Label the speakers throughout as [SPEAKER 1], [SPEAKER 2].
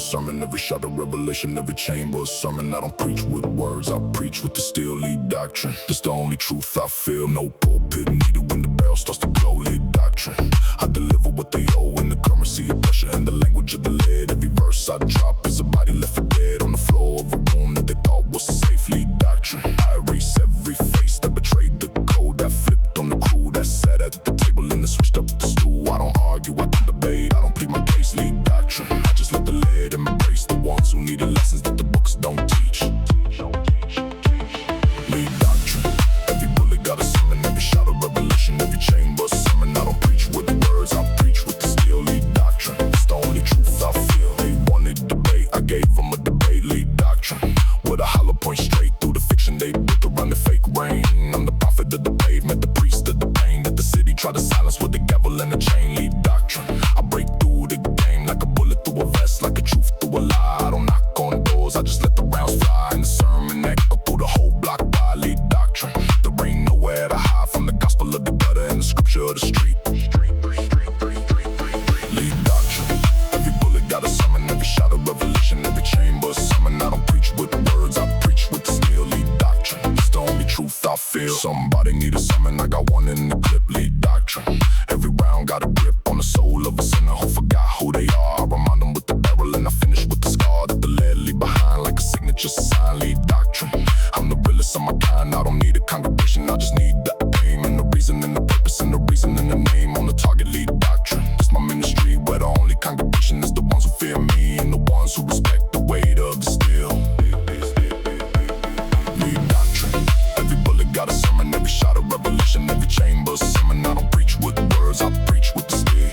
[SPEAKER 1] sermon, every shot a revelation, every chamber a sermon. I don't preach with words, I preach with the steel. Lead doctrine, that's the only truth I feel. No pulpit needed when the bell starts to blow. Lead doctrine, I deliver what they owe in the currency of pressure and the language of the lead. Every verse I drop is a body left for dead on the floor of a room that they thought was safe. Lead doctrine, I erase every face that betrayed the code, that flipped on the crew, that sat at the table and then switched up the stool. I don't argue, I don't debate, I don't plead my case. Lead doctrine, I just let the lead embrace the ones who needed lessons that the books don't teach. Lead doctrine, every bullet got a sermon, every shot a revelation, every chamber a sermon. I don't preach with words, I preach with the steel. Lead doctrine, it's the only truth I feel. They wanted debate, I gave them a debate. Lead doctrine, with a hollow point straight through the fiction they built around the fake rain. I'm the prophet of the pavement, the priest of the pain that the city tried to silence with the gavel and the chain. Lead doctrine, I break through the game like a bullet through a vest, like a truth through a lie. I don't knock on doors, I just let the rounds fly, and the sermon echo through the whole block by. Lead doctrine, there ain't nowhere to hide from the gospel of the gutter and the scripture of the street. Lead doctrine, every bullet got a sermon, every shot a revelation, every chamber a sermon. I don't preach with words, I preach with the steel. Lead doctrine, it's the only truth I feel. Somebody need a sermon, I got one in the clip. Lead doctrine, every round got a grip on the soul of a sinner who forgot who they are. I remind them with the barrel and I finish with the scar that the lead leave behind like a signature sign. Lead doctrine, I'm the realest of my kind. I don't need a congregation, I just need the aim and the reason and the purpose and the reason and the name on the target. Lead doctrine, it's my ministry where the only congregation is the ones who fear me and the ones who respect the weight of the steel. Lead doctrine, every bullet got a sermon, every shot a revelation, every chamber a sermon. I don't preach with words, I preach with the steel.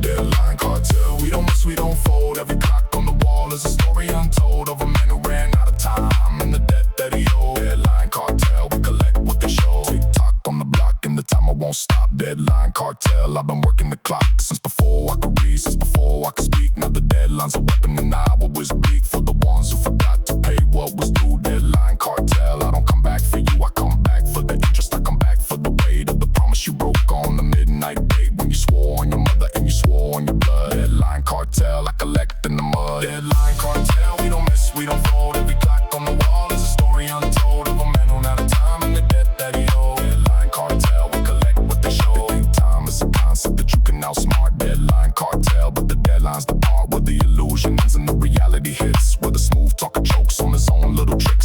[SPEAKER 1] Deadline cartel, we don't miss, we don't fold. Every clock on the wall is a story untold of a man who ran out of time and the debt that he owed. Deadline cartel, we collect what they show. Tick-tock on the block and the timer won't stop. Deadline cartel, I've been working the clock since before I could read, since before I could speak. Now the deadline's a weapon and I always bleed for the ones who forgot to pay what was due. Deadline cartel, I don't come back for you, I come back for the interest, I come back for the weight of the promise you broke on the midnight date when you swore on your mother and you swore on your blood. Deadline cartel, I collect in the mud. Deadline cartel, we don't miss, we don't fold. Every clock on the wall is a story untold of a man who out of time and the debt that he owed. Deadline cartel, we collect what they show. They think time is a concept that you can outsmart. Deadline cartel, but the deadline's the part where the illusion ends and the reality hits, where the smooth talker chokes on his own little tricks.